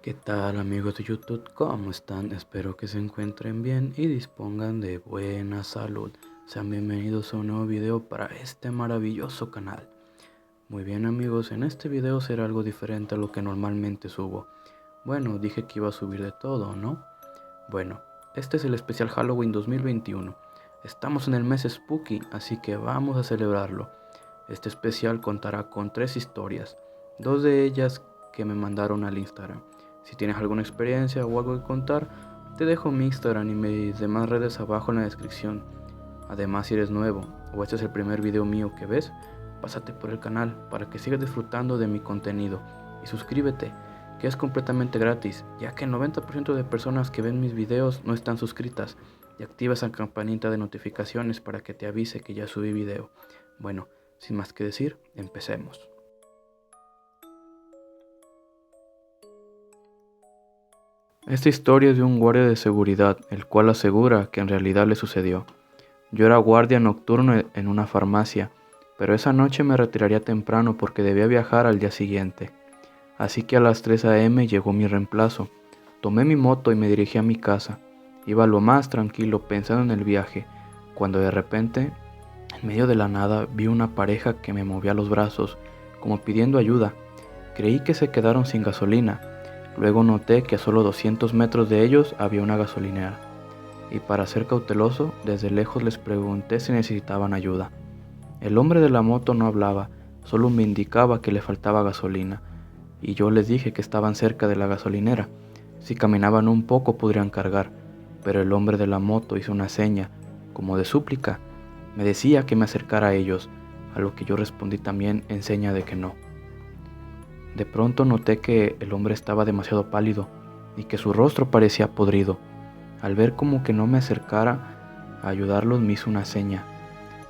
¿Qué tal amigos de YouTube? ¿Cómo están? Espero que se encuentren bien y dispongan de buena salud. Sean bienvenidos a un nuevo video para este maravilloso canal. Muy bien amigos, en este video será algo diferente a lo que normalmente subo. Bueno, dije que iba a subir de todo, ¿no? Bueno, este es el especial Halloween 2021. Estamos en el mes Spooky, así que vamos a celebrarlo. Este especial contará con 3 historias, 2 de ellas que me mandaron al Instagram. Si tienes alguna experiencia o algo que contar, te dejo mi Instagram y mis demás redes abajo en la descripción. Además, si eres nuevo o este es el primer video mío que ves, pásate por el canal para que sigas disfrutando de mi contenido y suscríbete, que es completamente gratis, ya que el 90% de personas que ven mis videos no están suscritas, y activa esa campanita de notificaciones para que te avise que ya subí video. Bueno, sin más que decir, empecemos. Esta historia es de un guardia de seguridad, el cual asegura que en realidad le sucedió. Yo era guardia nocturno en una farmacia, pero esa noche me retiraría temprano porque debía viajar al día siguiente. Así que a las 3 a.m. llegó mi reemplazo. Tomé mi moto y me dirigí a mi casa. Iba lo más tranquilo pensando en el viaje, cuando de repente, en medio de la nada, vi una pareja que me movía los brazos, como pidiendo ayuda. Creí que se quedaron sin gasolina. Luego noté que a solo 200 metros de ellos había una gasolinera, y para ser cauteloso, desde lejos les pregunté si necesitaban ayuda. El hombre de la moto no hablaba, solo me indicaba que le faltaba gasolina, y yo les dije que estaban cerca de la gasolinera. Si caminaban un poco podrían cargar, pero el hombre de la moto hizo una seña, como de súplica. Me decía que me acercara a ellos, a lo que yo respondí también en seña de que no. De pronto noté que el hombre estaba demasiado pálido y que su rostro parecía podrido. Al ver como que no me acercara a ayudarlos, me hizo una seña,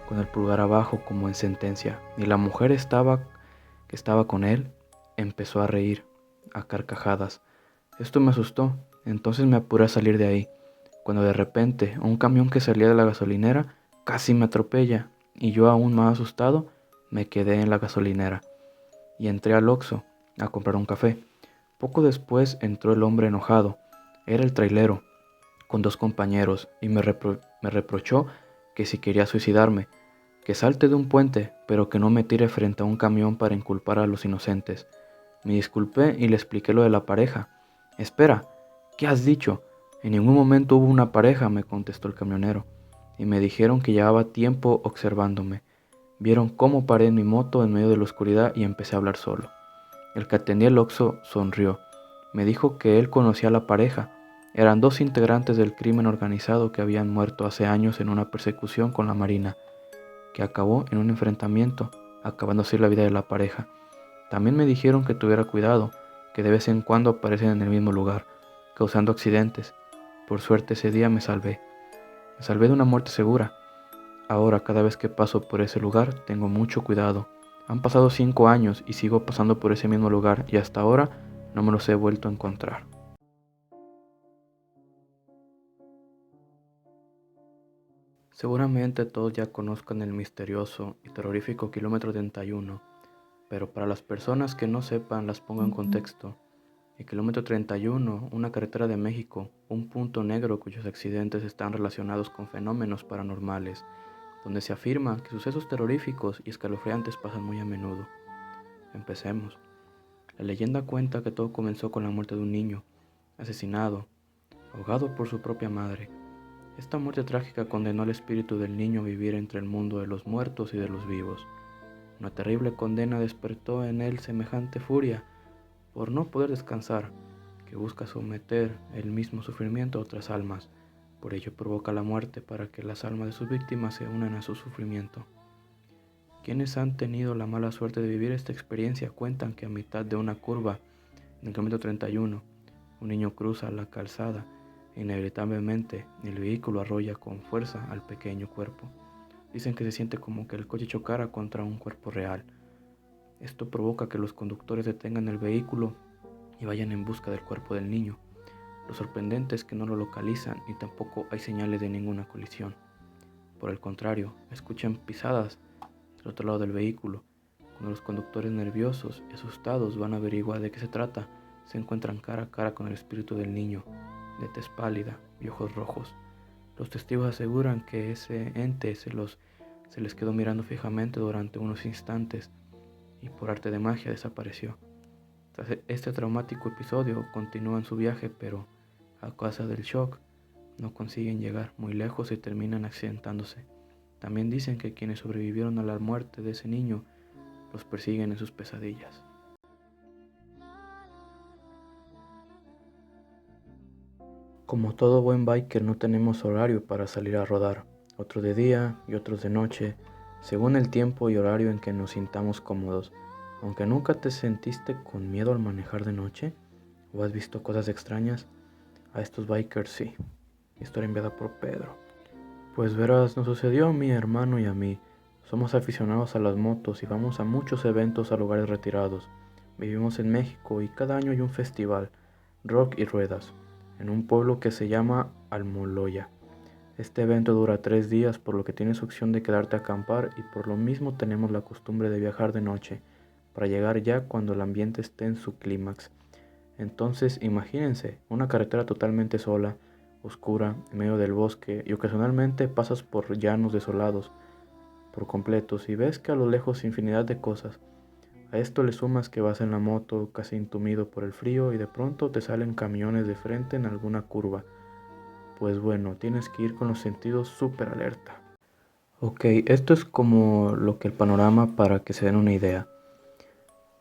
con el pulgar abajo como en sentencia, y la mujer que estaba con él empezó a reír a carcajadas. Esto me asustó, entonces me apuré a salir de ahí, cuando de repente un camión que salía de la gasolinera casi me atropella, y yo aún más asustado me quedé en la gasolinera y entré al Oxxo a comprar un café. Poco después entró el hombre enojado. Era el trailero, con 2 compañeros, y me reprochó que si quería suicidarme, que salte de un puente, pero que no me tire frente a un camión para inculpar a los inocentes. Me disculpé y le expliqué lo de la pareja. Espera, ¿qué has dicho? En ningún momento hubo una pareja, me contestó el camionero, y me dijeron que llevaba tiempo observándome. Vieron cómo paré en mi moto en medio de la oscuridad y empecé a hablar solo. El que atendía el Oxxo sonrió. Me dijo que él conocía a la pareja. Eran 2 integrantes del crimen organizado que habían muerto hace años en una persecución con la Marina, que acabó en un enfrentamiento, acabando así la vida de la pareja. También me dijeron que tuviera cuidado, que de vez en cuando aparecen en el mismo lugar, causando accidentes. Por suerte ese día me salvé. Me salvé de una muerte segura. Ahora cada vez que paso por ese lugar tengo mucho cuidado. Han pasado 5 años y sigo pasando por ese mismo lugar y hasta ahora no me los he vuelto a encontrar. Seguramente todos ya conozcan el misterioso y terrorífico kilómetro 31, pero para las personas que no sepan las pongo en contexto. El kilómetro 31, una carretera de México, un punto negro cuyos accidentes están relacionados con fenómenos paranormales, donde se afirma que sucesos terroríficos y escalofriantes pasan muy a menudo. Empecemos. La leyenda cuenta que todo comenzó con la muerte de un niño, asesinado, ahogado por su propia madre. Esta muerte trágica condenó al espíritu del niño a vivir entre el mundo de los muertos y de los vivos. Una terrible condena despertó en él semejante furia por no poder descansar, que busca someter el mismo sufrimiento a otras almas. Por ello provoca la muerte para que las almas de sus víctimas se unan a su sufrimiento. Quienes han tenido la mala suerte de vivir esta experiencia cuentan que a mitad de una curva en el kilómetro 31, un niño cruza la calzada e inevitablemente el vehículo arrolla con fuerza al pequeño cuerpo. Dicen que se siente como que el coche chocara contra un cuerpo real. Esto provoca que los conductores detengan el vehículo y vayan en busca del cuerpo del niño. Lo sorprendente es que no lo localizan y tampoco hay señales de ninguna colisión. Por el contrario, escuchan pisadas del otro lado del vehículo. Cuando los conductores nerviosos y asustados van a averiguar de qué se trata, se encuentran cara a cara con el espíritu del niño, de tez pálida y ojos rojos. Los testigos aseguran que ese ente se les quedó mirando fijamente durante unos instantes y por arte de magia desapareció. Tras este traumático episodio continúan su viaje, pero a causa del shock no consiguen llegar muy lejos y terminan accidentándose. También dicen que quienes sobrevivieron a la muerte de ese niño los persiguen en sus pesadillas. Como todo buen biker, no tenemos horario para salir a rodar, otros de día y otros de noche, según el tiempo y horario en que nos sintamos cómodos. Aunque nunca te sentiste con miedo al manejar de noche o has visto cosas extrañas, a estos bikers sí. Historia enviada por Pedro. Pues verás, nos sucedió a mi hermano y a mí. Somos aficionados a las motos y vamos a muchos eventos a lugares retirados. Vivimos en México y cada año hay un festival, rock y ruedas, en un pueblo que se llama Almoloya. Este evento dura 3 días, por lo que tienes opción de quedarte a acampar y por lo mismo tenemos la costumbre de viajar de noche, para llegar ya cuando el ambiente esté en su clímax. Entonces imagínense, una carretera totalmente sola, oscura, en medio del bosque y ocasionalmente pasas por llanos desolados por completos y ves que a lo lejos infinidad de cosas. A esto le sumas que vas en la moto casi entumido por el frío y de pronto te salen camiones de frente en alguna curva. Pues bueno, tienes que ir con los sentidos súper alerta. Ok, esto es como lo que el panorama para que se den una idea.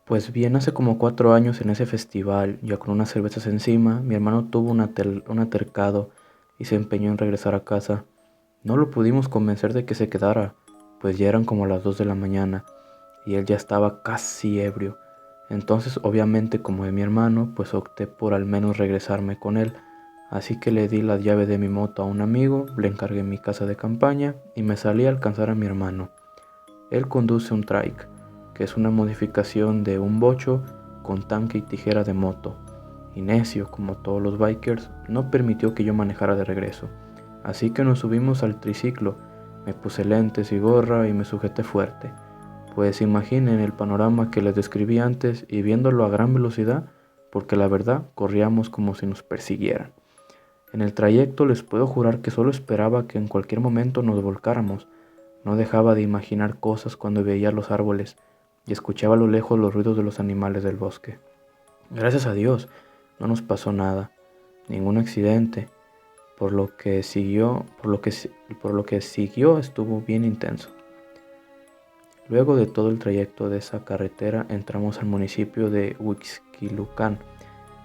Pues bien, hace como 4 años en ese festival, ya con unas cervezas encima, mi hermano tuvo un altercado y se empeñó en regresar a casa. No lo pudimos convencer de que se quedara, pues ya eran como las 2 de la mañana y él ya estaba casi ebrio. Entonces, obviamente, como de mi hermano, pues opté por al menos regresarme con él. Así que le di las llaves de mi moto a un amigo, le encargué mi casa de campaña y me salí a alcanzar a mi hermano. Él conduce un trike, que es una modificación de un bocho con tanque y tijera de moto, y necio como todos los bikers, no permitió que yo manejara de regreso. Así que nos subimos al triciclo, me puse lentes y gorra y me sujeté fuerte. Pues imaginen el panorama que les describí antes y viéndolo a gran velocidad, porque la verdad corríamos como si nos persiguieran. En el trayecto les puedo jurar que solo esperaba que en cualquier momento nos volcáramos. No dejaba de imaginar cosas cuando veía los árboles y escuchaba a lo lejos los ruidos de los animales del bosque. Gracias a Dios, no nos pasó nada, ningún accidente, por lo que siguió estuvo bien intenso. Luego de todo el trayecto de esa carretera entramos al municipio de Huixquilucan.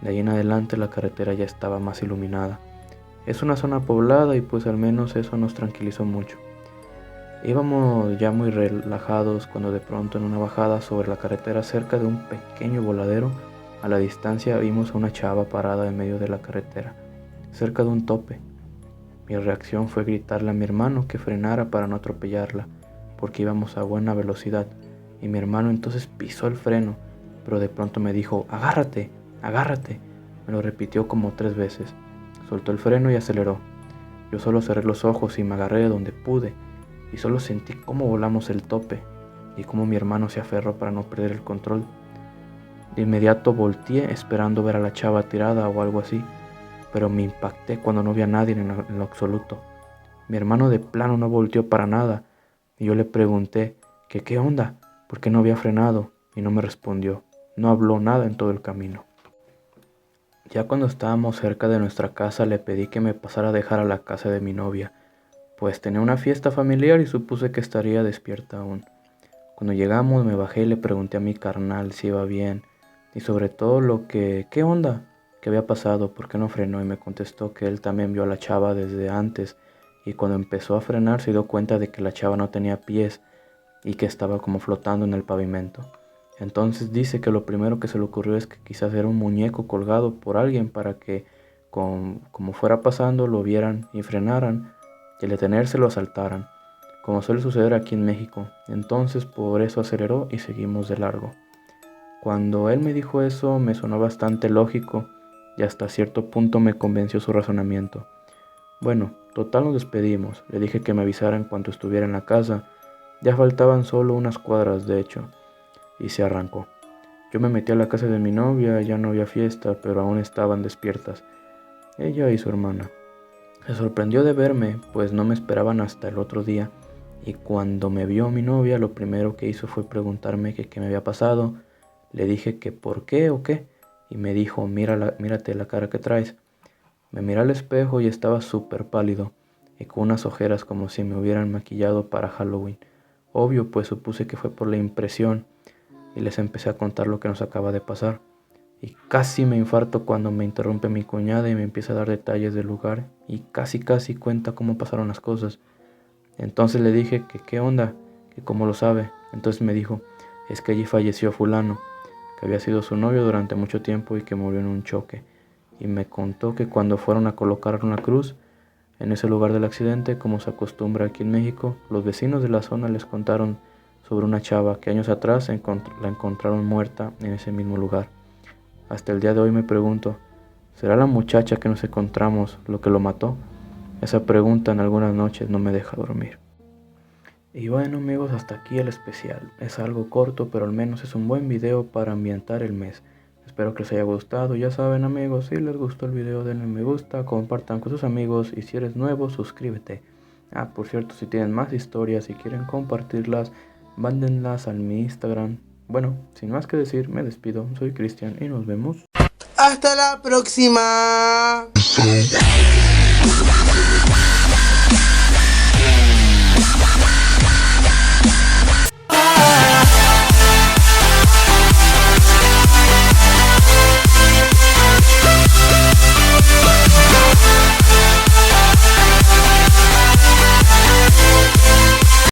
De ahí en adelante la carretera ya estaba más iluminada. Es una zona poblada y pues al menos eso nos tranquilizó mucho. Íbamos ya muy relajados cuando de pronto en una bajada sobre la carretera cerca de un pequeño voladero, a la distancia vimos a una chava parada en medio de la carretera, cerca de un tope. Mi reacción fue gritarle a mi hermano que frenara para no atropellarla, porque íbamos a buena velocidad, y mi hermano entonces pisó el freno, pero de pronto me dijo, agárrate, agárrate. Me lo repitió como 3 veces. Soltó el freno y aceleró. Yo solo cerré los ojos y me agarré de donde pude, y solo sentí cómo volamos el tope, y cómo mi hermano se aferró para no perder el control. De inmediato volteé esperando ver a la chava tirada o algo así, pero me impacté cuando no vi a nadie en lo absoluto. Mi hermano de plano no volteó para nada, y yo le pregunté que qué onda, por qué no había frenado, y no me respondió. No habló nada en todo el camino. Ya cuando estábamos cerca de nuestra casa le pedí que me pasara a dejar a la casa de mi novia, pues tenía una fiesta familiar y supuse que estaría despierta aún. Cuando llegamos me bajé y le pregunté a mi carnal si iba bien, y sobre todo ¿qué onda? ¿Qué había pasado? ¿Por qué no frenó? Y me contestó que él también vio a la chava desde antes, y cuando empezó a frenar se dio cuenta de que la chava no tenía pies y que estaba como flotando en el pavimento. Entonces dice que lo primero que se le ocurrió es que quizás era un muñeco colgado por alguien para que, como fuera pasando, lo vieran y frenaran, y al detenerse lo asaltaran, como suele suceder aquí en México. Entonces por eso aceleró y seguimos de largo. Cuando él me dijo eso me sonó bastante lógico y hasta cierto punto me convenció su razonamiento. Bueno, total nos despedimos, le dije que me avisara en cuanto estuviera en la casa, ya faltaban solo unas cuadras de hecho, y se arrancó. Yo me metí a la casa de mi novia, ya no había fiesta, pero aún estaban despiertas, ella y su hermana. Se sorprendió de verme, pues no me esperaban hasta el otro día, y cuando me vio mi novia, lo primero que hizo fue preguntarme que qué me había pasado. Le dije que por qué o qué, y me dijo, mírate la cara que traes. Me miré al espejo y estaba súper pálido, y con unas ojeras como si me hubieran maquillado para Halloween. Obvio, pues supuse que fue por la impresión, y les empecé a contar lo que nos acaba de pasar. Y casi me infarto cuando me interrumpe mi cuñada y me empieza a dar detalles del lugar y casi cuenta cómo pasaron las cosas. Entonces le dije que qué onda, que cómo lo sabe. Entonces me dijo, es que allí falleció fulano, que había sido su novio durante mucho tiempo y que murió en un choque. Y me contó que cuando fueron a colocar una cruz en ese lugar del accidente, como se acostumbra aquí en México, los vecinos de la zona les contaron sobre una chava que años atrás la encontraron muerta en ese mismo lugar. Hasta el día de hoy me pregunto, ¿será la muchacha que nos encontramos lo que lo mató? Esa pregunta en algunas noches no me deja dormir. Y bueno amigos, hasta aquí el especial. Es algo corto, pero al menos es un buen video para ambientar el mes. Espero que les haya gustado. Ya saben amigos, si les gustó el video denle me gusta, compartan con sus amigos y si eres nuevo suscríbete. Por cierto, si tienen más historias y quieren compartirlas, mándenlas a mi Instagram. Bueno, sin más que decir, me despido. Soy Cristian y nos vemos. Hasta la próxima.